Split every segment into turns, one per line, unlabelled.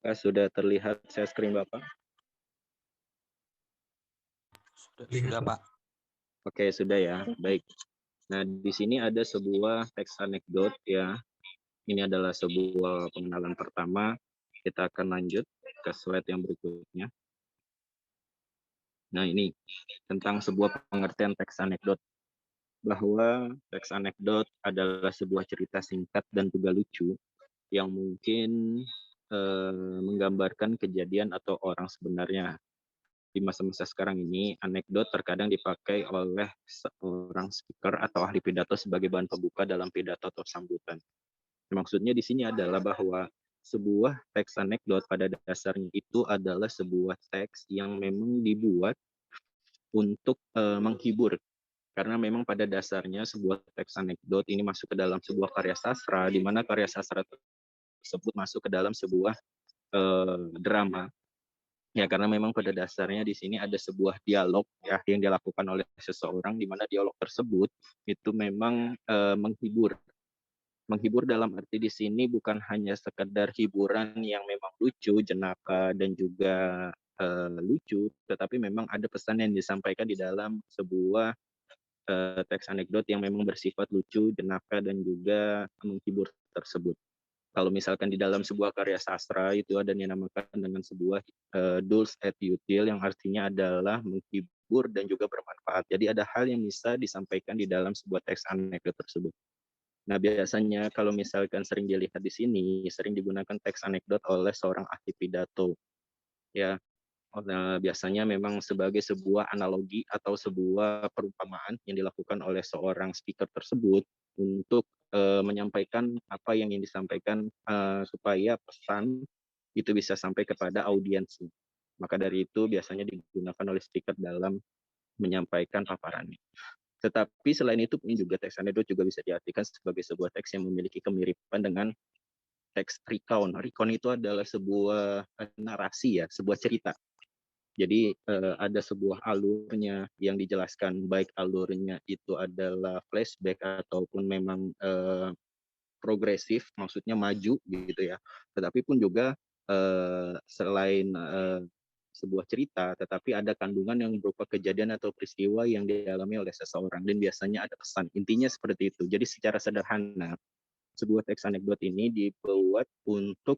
Sudah terlihat share screen Bapak?
Sudah, Pak.
Oke, sudah ya. Baik. Nah, di sini ada sebuah teks anekdot ya. Ini adalah sebuah pengenalan pertama. Kita akan lanjut ke slide yang berikutnya. Nah, ini tentang sebuah pengertian teks anekdot. Bahwa teks anekdot adalah sebuah cerita singkat dan juga lucu yang mungkin menggambarkan kejadian atau orang sebenarnya. Di masa-masa sekarang ini, anekdot terkadang dipakai oleh seorang speaker atau ahli pidato sebagai bahan pembuka dalam pidato atau sambutan. Maksudnya di sini adalah bahwa sebuah teks anekdot pada dasarnya itu adalah sebuah teks yang memang dibuat untuk menghibur. Karena memang pada dasarnya sebuah teks anekdot ini masuk ke dalam sebuah karya sastra, di mana karya sastra tersebut masuk ke dalam sebuah drama. Ya, karena memang pada dasarnya di sini ada sebuah dialog ya yang dilakukan oleh seseorang, di mana dialog tersebut itu memang menghibur. Menghibur dalam arti di sini bukan hanya sekedar hiburan yang memang lucu, jenaka dan juga lucu, tetapi memang ada pesan yang disampaikan di dalam sebuah teks anekdot yang memang bersifat lucu, jenaka dan juga menghibur tersebut. Kalau misalkan di dalam sebuah karya sastra itu ada yang dinamakan dengan sebuah dulce et utile yang artinya adalah menghibur dan juga bermanfaat. Jadi ada hal yang bisa disampaikan di dalam sebuah teks anekdot tersebut. Nah, biasanya kalau misalkan sering dilihat di sini, sering digunakan teks anekdot oleh seorang ahli pidato. Ya, biasanya memang sebagai sebuah analogi atau sebuah perumpamaan yang dilakukan oleh seorang speaker tersebut untuk menyampaikan apa yang ingin disampaikan supaya pesan itu bisa sampai kepada audiens. Maka dari itu biasanya digunakan oleh speaker dalam menyampaikan paparannya. Tetapi selain itu ini juga teks anekdot juga bisa diartikan sebagai sebuah teks yang memiliki kemiripan dengan teks recount. Recount itu adalah sebuah narasi ya, sebuah cerita. Jadi ada sebuah alurnya yang dijelaskan, baik alurnya itu adalah flashback ataupun memang progresif, maksudnya maju gitu ya. Tetapi pun juga selain sebuah cerita, tetapi ada kandungan yang berupa kejadian atau peristiwa yang dialami oleh seseorang dan biasanya ada pesan. Intinya seperti itu. Jadi secara sederhana, sebuah teks anekdot ini dibuat untuk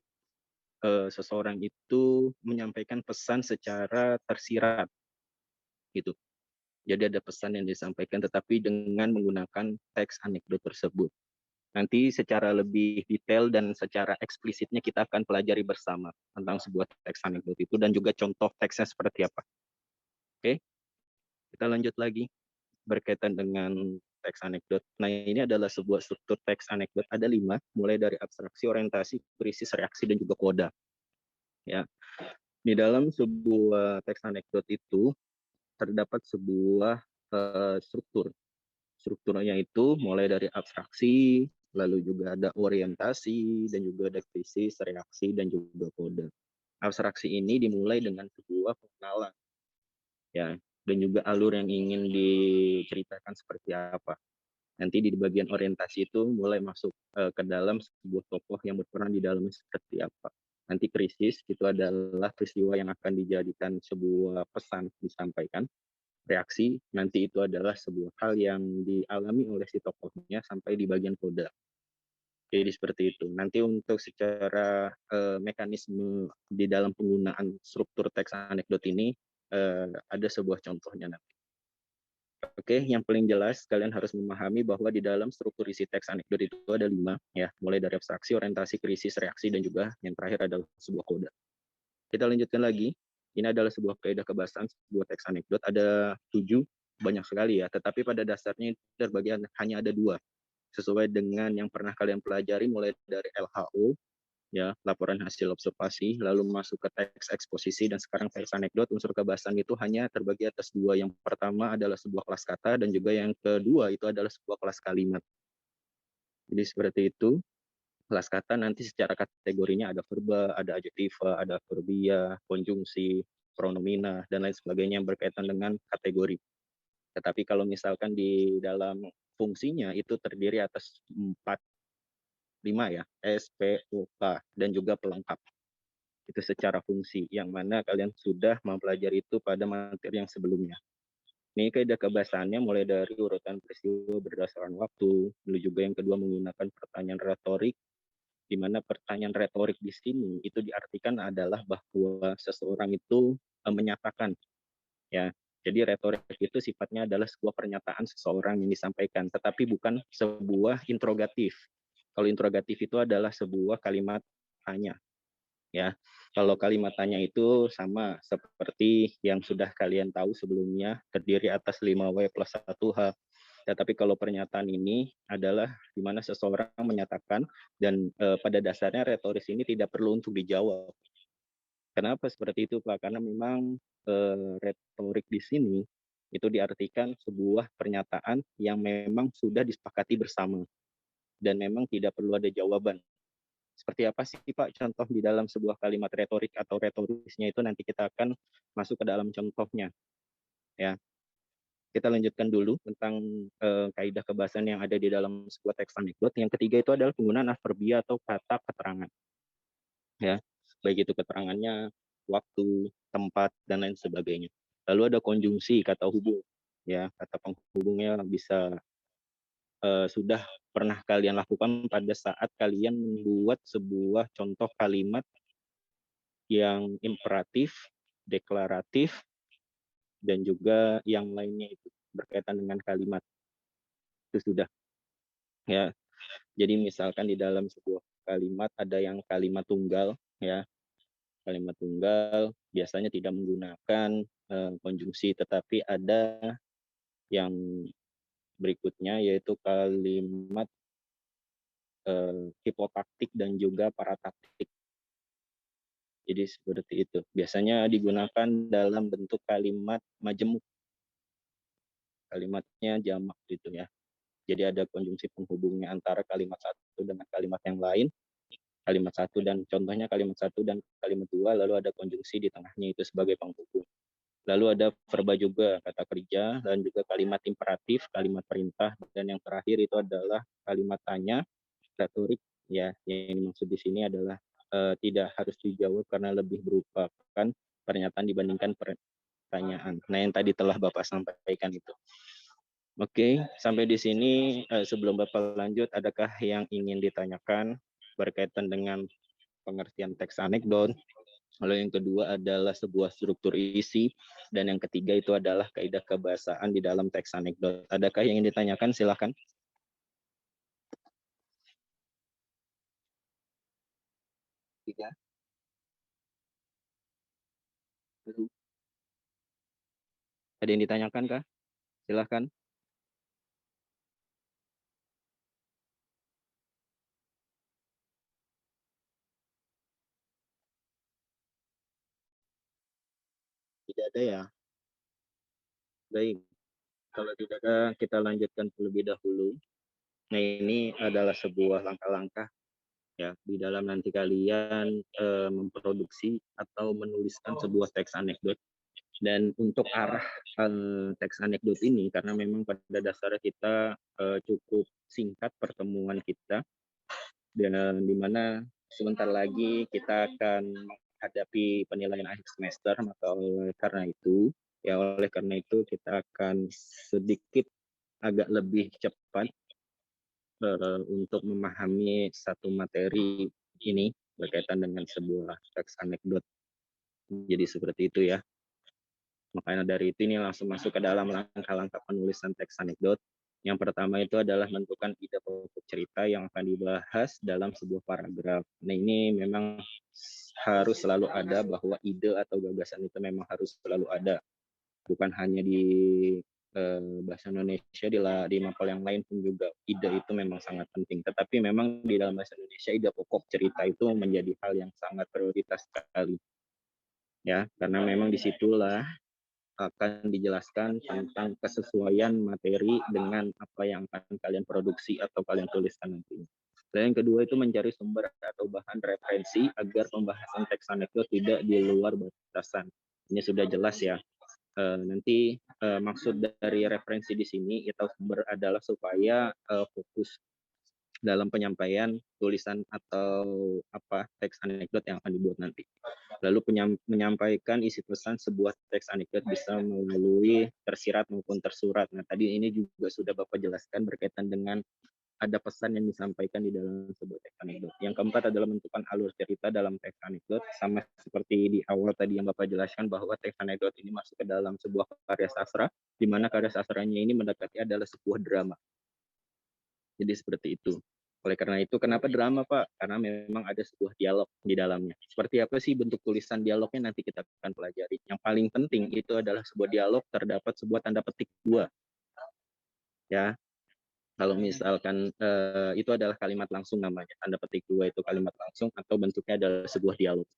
seseorang itu menyampaikan pesan secara tersirat gitu. Jadi ada pesan yang disampaikan tetapi dengan menggunakan teks anekdot tersebut. Nanti secara lebih detail dan secara eksplisitnya kita akan pelajari bersama tentang sebuah teks anekdot itu dan juga contoh teksnya seperti apa. Oke, kita lanjut lagi berkaitan dengan teks anekdot. Nah, ini adalah sebuah struktur teks anekdot, ada 5, mulai dari abstraksi, orientasi, krisis, reaksi, dan juga koda. Ya, di dalam sebuah teks anekdot itu terdapat sebuah struktur. Strukturnya itu mulai dari abstraksi, lalu juga ada orientasi, dan juga ada krisis, reaksi, dan juga kode. Abstraksi ini dimulai dengan sebuah pengenalan, ya, dan juga alur yang ingin diceritakan seperti apa. Nanti di bagian orientasi itu mulai masuk ke dalam sebuah tokoh yang berperan di dalamnya seperti apa. Nanti krisis itu adalah peristiwa yang akan dijadikan sebuah pesan disampaikan. Reaksi nanti itu adalah sebuah hal yang dialami oleh si tokohnya sampai di bagian kode. Jadi seperti itu. Nanti untuk secara mekanisme di dalam penggunaan struktur teks anekdot ini ada sebuah contohnya nanti. Oke, yang paling jelas kalian harus memahami bahwa di dalam struktur isi teks anekdot itu ada 5 ya, mulai dari abstraksi, orientasi, krisis, reaksi, dan juga yang terakhir adalah sebuah kode. Kita lanjutkan lagi. Ini adalah sebuah kaidah kebahasaan sebuah teks anekdot, ada 7, banyak sekali ya, tetapi pada dasarnya terbagi hanya ada 2, sesuai dengan yang pernah kalian pelajari mulai dari LHO, ya, laporan hasil observasi, lalu masuk ke teks eksposisi, dan sekarang teks anekdot. Unsur kebahasaan itu hanya terbagi atas 2. Yang pertama adalah sebuah kelas kata, dan juga yang kedua itu adalah sebuah kelas kalimat. Jadi seperti itu. Kelas kata nanti secara kategorinya ada verba, ada adjektiva, ada verbia, konjungsi, pronomina, dan lain sebagainya yang berkaitan dengan kategori. Tetapi kalau misalkan di dalam fungsinya itu terdiri atas 4, 5 ya, S, P, U, K, dan juga pelengkap. itu secara fungsi, yang mana kalian sudah mempelajari itu pada materi yang sebelumnya. Ini kaidah kebahasaannya mulai dari urutan peristiwa berdasarkan waktu, lalu juga yang kedua menggunakan pertanyaan retorik, di mana pertanyaan retorik di sini itu diartikan adalah bahwa seseorang itu menyatakan, ya. Jadi retorik itu sifatnya adalah sebuah pernyataan seseorang yang disampaikan, tetapi bukan sebuah interrogatif. Kalau interrogatif itu adalah sebuah kalimat tanya, ya. Kalau kalimat tanya itu sama seperti yang sudah kalian tahu sebelumnya, terdiri atas 5W plus 1H. Tetapi kalau pernyataan ini adalah di mana seseorang menyatakan dan pada dasarnya retoris ini tidak perlu untuk dijawab. Kenapa seperti itu, Pak? Karena memang retorik di sini itu diartikan sebuah pernyataan yang memang sudah disepakati bersama dan memang tidak perlu ada jawaban. Seperti apa sih, Pak, contoh di dalam sebuah kalimat retorik atau retorisnya itu nanti kita akan masuk ke dalam contohnya, ya. Kita lanjutkan dulu tentang kaidah kebahasaan yang ada di dalam sebuah teks anekdot. Yang ketiga itu adalah penggunaan adverbia atau kata keterangan, ya. Baik itu keterangannya, waktu, tempat, dan lain sebagainya. Lalu ada konjungsi, kata hubung, ya. Kata penghubungnya bisa sudah pernah kalian lakukan pada saat kalian membuat sebuah contoh kalimat yang imperatif, deklaratif, dan juga yang lainnya itu berkaitan dengan kalimat. Itu sudah, ya. Jadi misalkan di dalam sebuah kalimat ada yang kalimat tunggal, ya. Kalimat tunggal biasanya tidak menggunakan konjungsi, tetapi ada yang berikutnya yaitu kalimat hipotaktik dan juga parataktik. Jadi seperti itu. Biasanya digunakan dalam bentuk kalimat majemuk, kalimatnya jamak gitu ya. Jadi ada konjungsi penghubungnya antara kalimat satu dengan kalimat yang lain. Kalimat satu dan contohnya kalimat satu dan kalimat dua, lalu ada konjungsi di tengahnya itu sebagai penghubung. Lalu ada verba juga, kata kerja, dan juga kalimat imperatif, kalimat perintah, dan yang terakhir itu adalah kalimat tanya, retorik, ya. Yang dimaksud di sini adalah tidak harus dijawab karena lebih berupakan pernyataan dibandingkan pertanyaan. Nah, yang tadi telah Bapak sampaikan itu. Oke, sampai di sini sebelum Bapak lanjut, adakah yang ingin ditanyakan berkaitan dengan pengertian teks anekdot? Lalu yang kedua adalah sebuah struktur isi, dan yang ketiga itu adalah kaidah kebahasaan di dalam teks anekdot. Adakah yang ingin ditanyakan? Silakan. Tiga. Ada yang ditanyakan kah? Silakan. Tidak ada ya. Baik. Kalau tidak ada, kita lanjutkan terlebih dahulu. Nah, ini adalah sebuah langkah-langkah ya di dalam nanti kalian memproduksi atau menuliskan sebuah teks anekdot. Dan untuk arah teks anekdot ini, karena memang pada dasarnya kita cukup singkat pertemuan kita, dan di mana sebentar lagi kita akan menghadapi penilaian akhir semester, maka oleh karena itu kita akan sedikit agak lebih cepat untuk memahami satu materi ini berkaitan dengan sebuah teks anekdot. Jadi seperti itu ya. Makanya dari itu ini langsung masuk ke dalam langkah-langkah penulisan teks anekdot. Yang pertama itu adalah menentukan ide pokok cerita yang akan dibahas dalam sebuah paragraf. Nah, ini memang harus selalu ada, bahwa ide atau gagasan itu memang harus selalu ada. Bukan hanya di bahasa Indonesia, di mapel yang lain pun juga ide itu memang sangat penting. Tetapi memang di dalam bahasa Indonesia ide pokok cerita itu menjadi hal yang sangat prioritas sekali. Ya, karena memang disitulah akan dijelaskan tentang kesesuaian materi dengan apa yang akan kalian produksi atau kalian tuliskan nantinya. Dan yang kedua itu mencari sumber atau bahan referensi agar pembahasan teks anekdot tidak di luar batasan. Ini sudah jelas ya. Nanti maksud dari referensi di sini atau sumber adalah supaya fokus dalam penyampaian tulisan atau teks anekdot yang akan dibuat nanti. Lalu menyampaikan isi pesan sebuah teks anekdot bisa melalui tersirat maupun tersurat. Nah, tadi ini juga sudah Bapak jelaskan berkaitan dengan ada pesan yang disampaikan di dalam sebuah teks anekdot. Yang keempat adalah menentukan alur cerita dalam teks anekdot, sama seperti di awal tadi yang Bapak jelaskan bahwa teks anekdot ini masuk ke dalam sebuah karya sastra, di mana karya sastranya ini mendekati adalah sebuah drama. Jadi seperti itu. Oleh karena itu, kenapa drama, Pak? Karena memang ada sebuah dialog di dalamnya. Seperti apa sih bentuk tulisan dialognya nanti kita akan pelajari. Yang paling penting itu adalah sebuah dialog terdapat sebuah tanda petik dua. Ya, kalau misalkan itu adalah kalimat langsung namanya. Tanda petik dua itu kalimat langsung atau bentuknya adalah sebuah dialog.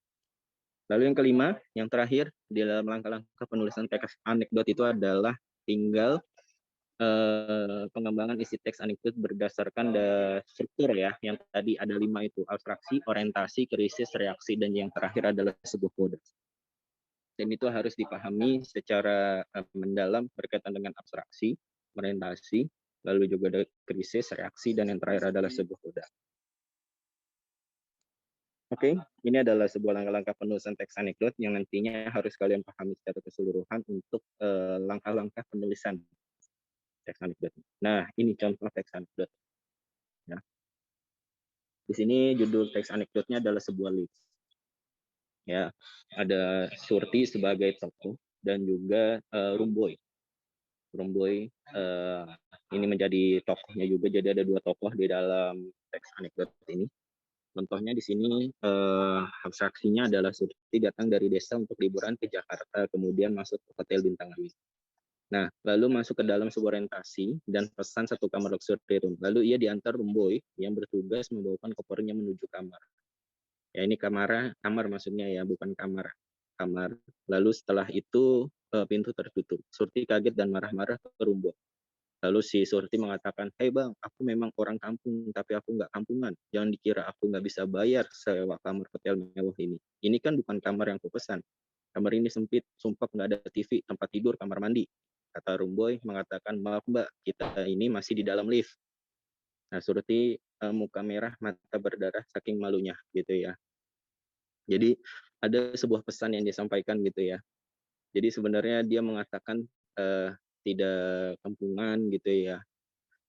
Lalu yang kelima, yang terakhir di dalam langkah-langkah penulisan teks anekdot itu adalah tinggal pengembangan isi teks anekdot berdasarkan struktur ya, yang tadi ada 5 itu, abstraksi, orientasi, krisis, reaksi, dan yang terakhir adalah sebuah kode. Dan itu harus dipahami secara mendalam berkaitan dengan abstraksi, orientasi, lalu juga ada krisis, reaksi, dan yang terakhir adalah sebuah kode. Oke, ini adalah sebuah langkah-langkah penulisan teks anekdot yang nantinya harus kalian pahami secara keseluruhan untuk langkah-langkah penulisan teks anekdot. Nah, ini contoh teks anekdot. Ya. Di sini judul teks anekdotnya adalah sebuah list. Ya, ada Surti sebagai tokoh dan juga Rumboy. Rumboy ini menjadi tokohnya juga. Jadi ada 2 tokoh di dalam teks anekdot ini. Contohnya di sini abstraksinya adalah Surti datang dari desa untuk liburan ke Jakarta, kemudian masuk ke hotel bintang 5. Nah, lalu masuk ke dalam sebuah orientasi dan pesan satu kamar luxury room. Lalu ia diantar Rumboy yang bertugas membawakan kopernya menuju kamar. Ya, ini kamar maksudnya ya, bukan kamar. Kamar. Lalu setelah itu pintu tertutup. Surti kaget dan marah-marah ke Rumboy. Lalu si Surti mengatakan, "Hei bang, aku memang orang kampung, tapi aku nggak kampungan. Jangan dikira aku nggak bisa bayar sewa kamar hotel mewah ini. Ini kan bukan kamar yang kupesan. Kamar ini sempit, sumpah nggak ada TV, tempat tidur, kamar mandi." Kata Rumboy mengatakan, "Maaf mbak, kita ini masih di dalam lift." Nah, Surti muka merah, mata berdarah, saking malunya gitu ya. Jadi ada sebuah pesan yang disampaikan gitu ya. Jadi sebenarnya dia mengatakan tidak kampungan gitu ya.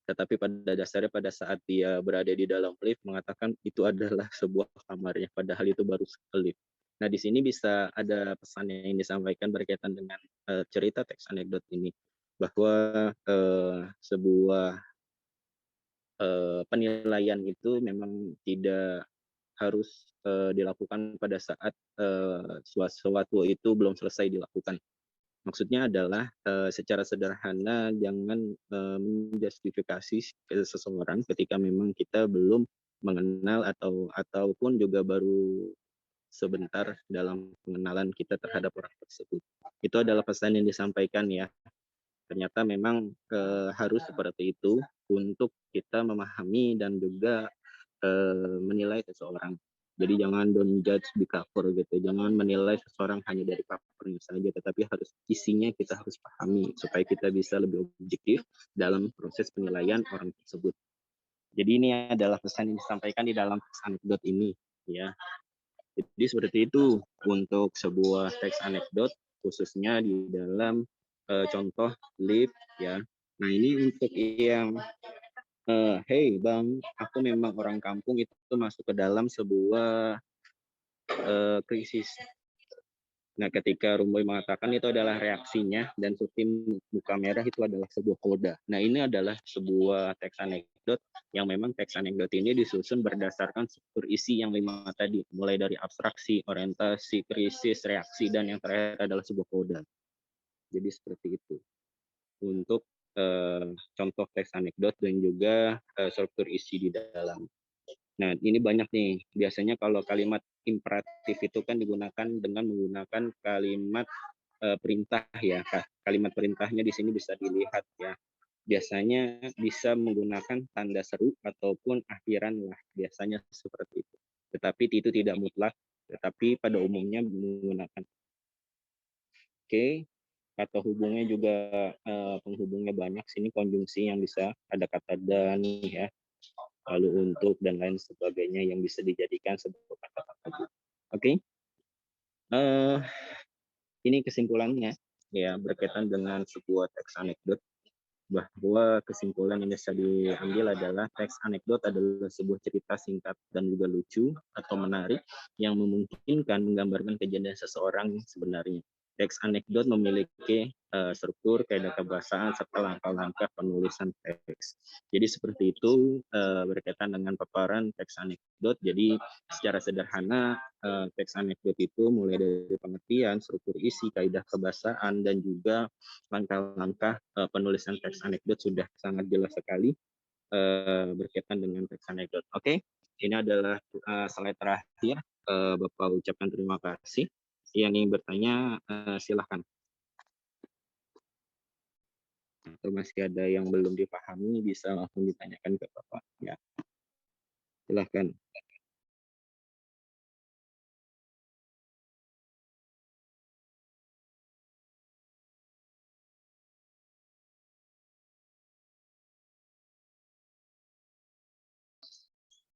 Tetapi pada dasarnya pada saat dia berada di dalam lift mengatakan itu adalah sebuah kamarnya, padahal itu baru lift. Nah, di sini bisa ada pesan yang disampaikan berkaitan dengan cerita teks anekdot ini, bahwa sebuah penilaian itu memang tidak harus dilakukan pada saat sesuatu itu belum selesai dilakukan. Maksudnya adalah secara sederhana jangan menjustifikasi seseorang ketika memang kita belum mengenal ataupun juga baru sebentar dalam pengenalan kita terhadap orang tersebut. Itu adalah pesan yang disampaikan ya. Ternyata memang harus seperti itu untuk kita memahami dan juga menilai seseorang. Jadi jangan don't judge the cover gitu. Jangan menilai seseorang hanya dari covernya saja, tetapi harus isinya kita harus pahami supaya kita bisa lebih objektif dalam proses penilaian orang tersebut. Jadi ini adalah pesan yang disampaikan di dalam teks anekdot ini, ya. Jadi seperti itu untuk sebuah teks anekdot khususnya di dalam contoh lift ya. Nah, ini untuk yang "Hei Bang, aku memang orang kampung," itu masuk ke dalam sebuah krisis. Nah, ketika Rumboy mengatakan itu adalah reaksinya dan Surti muka merah itu adalah sebuah koda. Nah, ini adalah sebuah teks anekdot yang memang teks anekdot ini disusun berdasarkan struktur isi yang 5 tadi, mulai dari abstraksi, orientasi, krisis, reaksi, dan yang terakhir adalah sebuah koda. Jadi seperti itu untuk contoh teks anekdot dan juga struktur isi di dalam. Nah, ini banyak nih. Biasanya kalau kalimat imperatif itu kan digunakan dengan menggunakan kalimat perintah ya. Kalimat perintahnya di sini bisa dilihat ya. Biasanya bisa menggunakan tanda seru ataupun akhiran lah. Biasanya seperti itu. Tetapi itu tidak mutlak, tetapi pada umumnya menggunakan. Oke. Kata hubungnya juga penghubungnya banyak. Sini konjungsi yang bisa ada kata dan ya. lalu untuk, dan lain sebagainya yang bisa dijadikan sebuah kata-kata. Oke? Eh, ini kesimpulannya ya, berkaitan dengan sebuah teks anekdot, bahwa kesimpulan yang bisa diambil adalah teks anekdot adalah sebuah cerita singkat dan juga lucu atau menarik yang memungkinkan menggambarkan kejadian seseorang sebenarnya. Teks anekdot memiliki struktur, kaidah kebahasaan, serta langkah-langkah penulisan teks. Jadi seperti itu berkaitan dengan paparan teks anekdot. Jadi secara sederhana teks anekdot itu mulai dari pengertian, struktur isi, kaidah kebahasaan, dan juga langkah-langkah penulisan teks anekdot sudah sangat jelas sekali berkaitan dengan teks anekdot. Oke, ini adalah slide terakhir. Bapak ucapkan terima kasih. Yang ingin bertanya silahkan. Atau masih ada yang belum dipahami bisa langsung ditanyakan ke Bapak. Ya, silahkan.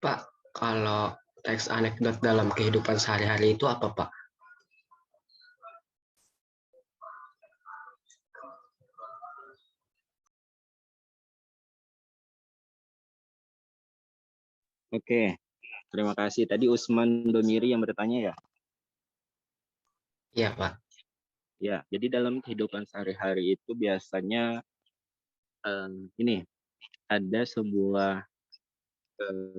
Pak, kalau teks anekdot dalam kehidupan sehari-hari itu apa, Pak?
Oke, terima kasih. Tadi Usman Domiri yang bertanya ya?
Iya, Pak.
Ya, jadi dalam kehidupan sehari-hari itu biasanya ini ada sebuah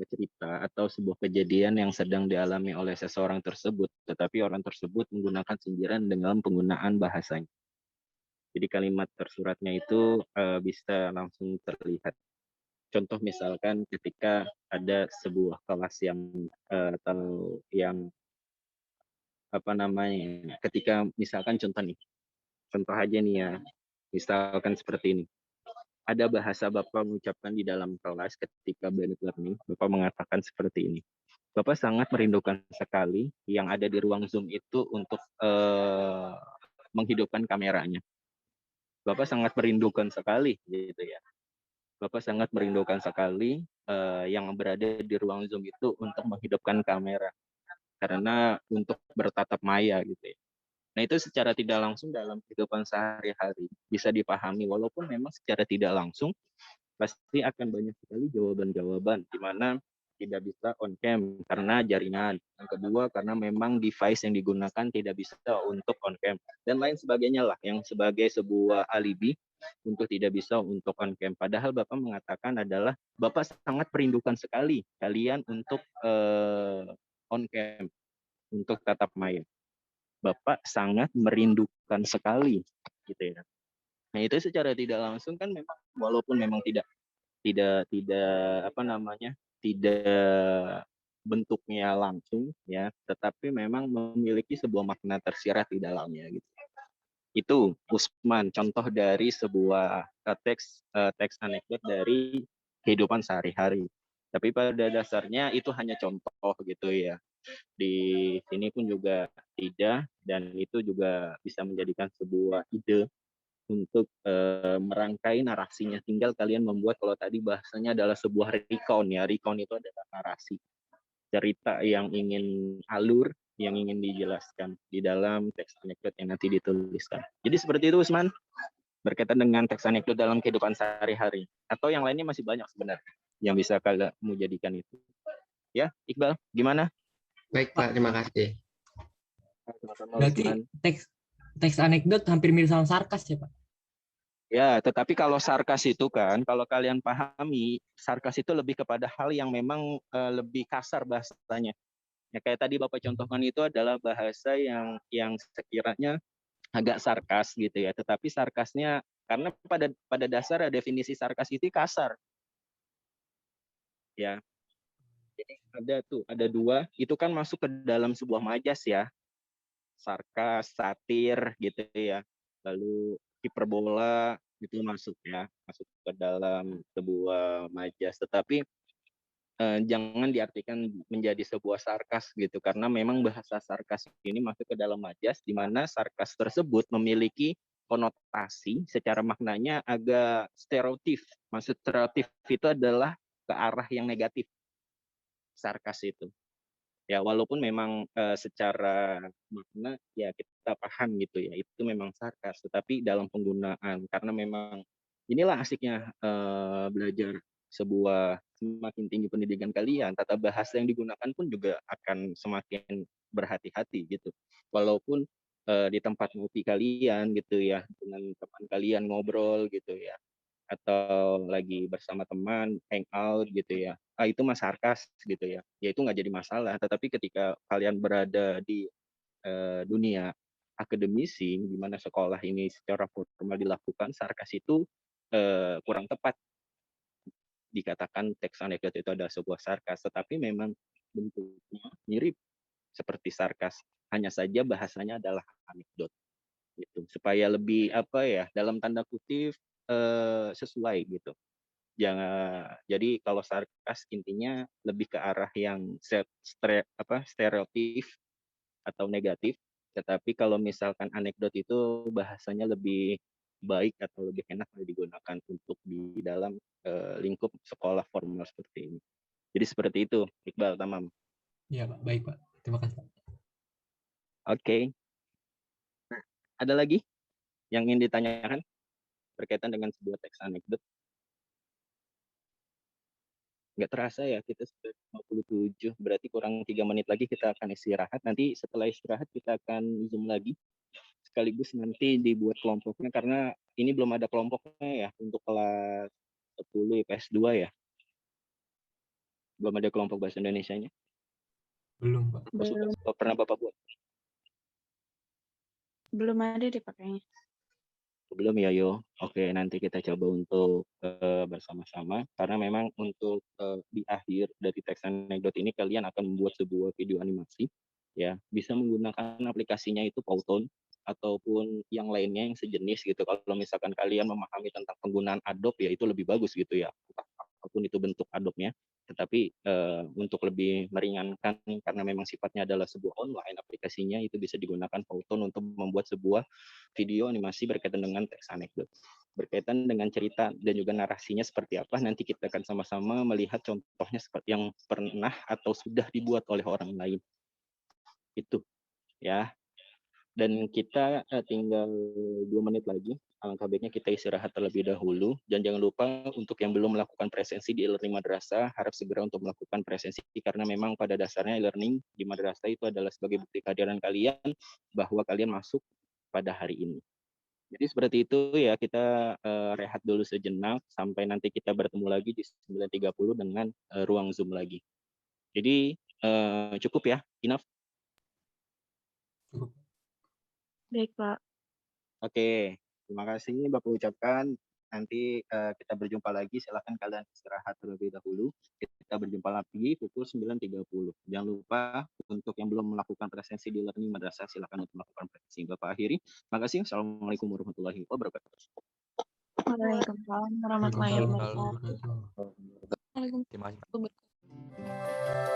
cerita atau sebuah kejadian yang sedang dialami oleh seseorang tersebut, tetapi orang tersebut menggunakan sindiran dengan penggunaan bahasanya. Jadi kalimat tersuratnya itu bisa langsung terlihat. Contoh misalkan ketika ada sebuah kelas yang atau yang apa namanya, ketika misalkan contoh aja nih ya, misalkan seperti ini. Ada bahasa Bapak mengucapkan di dalam kelas ketika blended learning, Bapak mengatakan seperti ini. Bapak sangat merindukan sekali yang ada di ruang Zoom itu untuk menghidupkan kameranya. Bapak sangat merindukan sekali, gitu ya. Bapak sangat merindukan sekali yang berada di ruang Zoom itu untuk menghidupkan kamera, karena untuk bertatap maya, gitu ya. Nah, itu secara tidak langsung dalam kehidupan sehari-hari bisa dipahami, walaupun memang secara tidak langsung pasti akan banyak sekali jawaban-jawaban di mana tidak bisa on cam karena jaringan. Yang kedua karena memang device yang digunakan tidak bisa untuk on cam dan lain sebagainya lah yang sebagai sebuah alibi untuk tidak bisa untuk on cam. Padahal Bapak mengatakan adalah Bapak sangat merindukan sekali kalian untuk on cam, untuk tatap maya. Bapak sangat merindukan sekali gitu ya. Nah, itu secara tidak langsung kan memang walaupun memang tidak apa namanya, tidak bentuknya langsung ya, tetapi memang memiliki sebuah makna tersirat di dalamnya gitu. Itu Usman contoh dari sebuah teks anekdot dari kehidupan sehari-hari. Tapi pada dasarnya itu hanya contoh gitu ya. Di sini pun juga tidak, dan itu juga bisa menjadikan sebuah ide untuk merangkai narasinya. Tinggal kalian membuat, kalau tadi bahasanya adalah sebuah recount ya. Recount itu adalah narasi, cerita yang ingin alur, yang ingin dijelaskan di dalam teks anekdot yang nanti dituliskan. Jadi seperti itu Usman, berkaitan dengan teks anekdot dalam kehidupan sehari-hari. Atau yang lainnya masih banyak sebenarnya yang bisa kamu jadikan itu. Ya, Iqbal, gimana?
Baik, Pak. Terima kasih.
Berarti teks anekdot hampir mirip sama sarkas ya, Pak?
Ya, tetapi kalau sarkas itu kan, kalau kalian pahami, sarkas itu lebih kepada hal yang memang lebih kasar bahasanya. Ya, kayak tadi Bapak contohkan itu adalah bahasa yang sekiranya agak sarkas gitu ya. Tetapi sarkasnya karena pada dasar definisi sarkas itu kasar. Ya. Jadi ada dua, itu kan masuk ke dalam sebuah majas ya. Sarkas, satir gitu ya. Lalu hiperbola itu masuk ya, masuk ke dalam sebuah majas. Tetapi jangan diartikan menjadi sebuah sarkas gitu, karena memang bahasa sarkas ini masuk ke dalam majas di mana sarkas tersebut memiliki konotasi secara maknanya agak stereotif. Maksud stereotif itu adalah ke arah yang negatif, sarkas itu. Ya walaupun memang, secara makna ya kita paham gitu ya, itu memang sarkas, tetapi dalam penggunaan karena memang inilah asiknya, belajar sebuah semakin tinggi pendidikan kalian, tata bahasa yang digunakan pun juga akan semakin berhati-hati gitu. Walaupun, di tempat ngopi kalian gitu ya, dengan teman kalian ngobrol gitu ya, atau lagi bersama teman, hangout gitu ya, itu mah sarkas gitu ya, ya itu nggak jadi masalah. Tetapi ketika kalian berada di, dunia akademisi, di mana sekolah ini secara formal dilakukan, sarkas itu, kurang tepat dikatakan teks anekdot itu adalah sebuah sarkas, tetapi memang bentuknya mirip seperti sarkas, hanya saja bahasanya adalah anekdot, gitu. Supaya lebih, apa ya, dalam tanda kutip, sesuai gitu. Jangan jadi kalau sarkas intinya lebih ke arah yang stereotip atau negatif, tetapi kalau misalkan anekdot itu bahasanya lebih baik atau lebih enak digunakan untuk di dalam, lingkup sekolah formal seperti ini. Jadi seperti itu, Iqbal, tamam.
Iya, Pak. Baik, Pak. Terima kasih, Pak.
Oke. Nah, ada lagi yang ingin ditanyakan berkaitan dengan sebuah teks anekdot? Nggak terasa ya, kita sudah 57, berarti kurang 3 menit lagi kita akan istirahat. Nanti setelah istirahat kita akan Zoom lagi, sekaligus nanti dibuat kelompoknya, karena ini belum ada kelompoknya ya, untuk kelas 10 IPS 2 ya? Belum ada kelompok bahasa Indonesianya?
Belum, Pak.
Oh, sudah, pernah Bapak buat?
Belum ada deh pakainya.
Belum ya, Yo? Oke, nanti kita coba untuk bersama-sama, karena memang untuk di akhir dari teks anekdot ini kalian akan membuat sebuah video animasi, ya, bisa menggunakan aplikasinya itu Powtoon ataupun yang lainnya yang sejenis gitu. Kalau misalkan kalian memahami tentang penggunaan Adobe ya itu lebih bagus gitu ya, entah apapun itu bentuk Adobe-nya. Tetapi untuk lebih meringankan karena memang sifatnya adalah sebuah online aplikasinya, itu bisa digunakan Powtoon untuk membuat sebuah video animasi berkaitan dengan teks anekdot. Berkaitan dengan cerita dan juga narasinya seperti apa, nanti kita akan sama-sama melihat contohnya seperti yang pernah atau sudah dibuat oleh orang lain. Itu ya. Dan kita tinggal 2 menit lagi. Alangkah baiknya kita istirahat terlebih dahulu. Dan jangan lupa untuk yang belum melakukan presensi di e-learning madrasah, harap segera untuk melakukan presensi karena memang pada dasarnya e-learning di madrasah itu adalah sebagai bukti kehadiran kalian bahwa kalian masuk pada hari ini. Jadi seperti itu ya, kita rehat dulu sejenak sampai nanti kita bertemu lagi di 9.30 dengan ruang Zoom lagi. Jadi cukup ya, enough.
Cukup.
Baik, Pak.
Oke, terima kasih Bapak ucapkan. Nanti kita berjumpa lagi. Silakan kalian istirahat terlebih dahulu. Kita berjumpa lagi pukul 9.30. Jangan lupa untuk yang belum melakukan presensi di learning madrasah, silakan untuk melakukan presensi. Bapak akhiri. Terima kasih. Assalamualaikum warahmatullahi wabarakatuh.
Waalaikumsalam warahmatullahi
Waalaikumsalam
wabarakatuh.
warahmatullahi wabarakatuh.
Terima kasih, Pak.
Waalaikumsalam.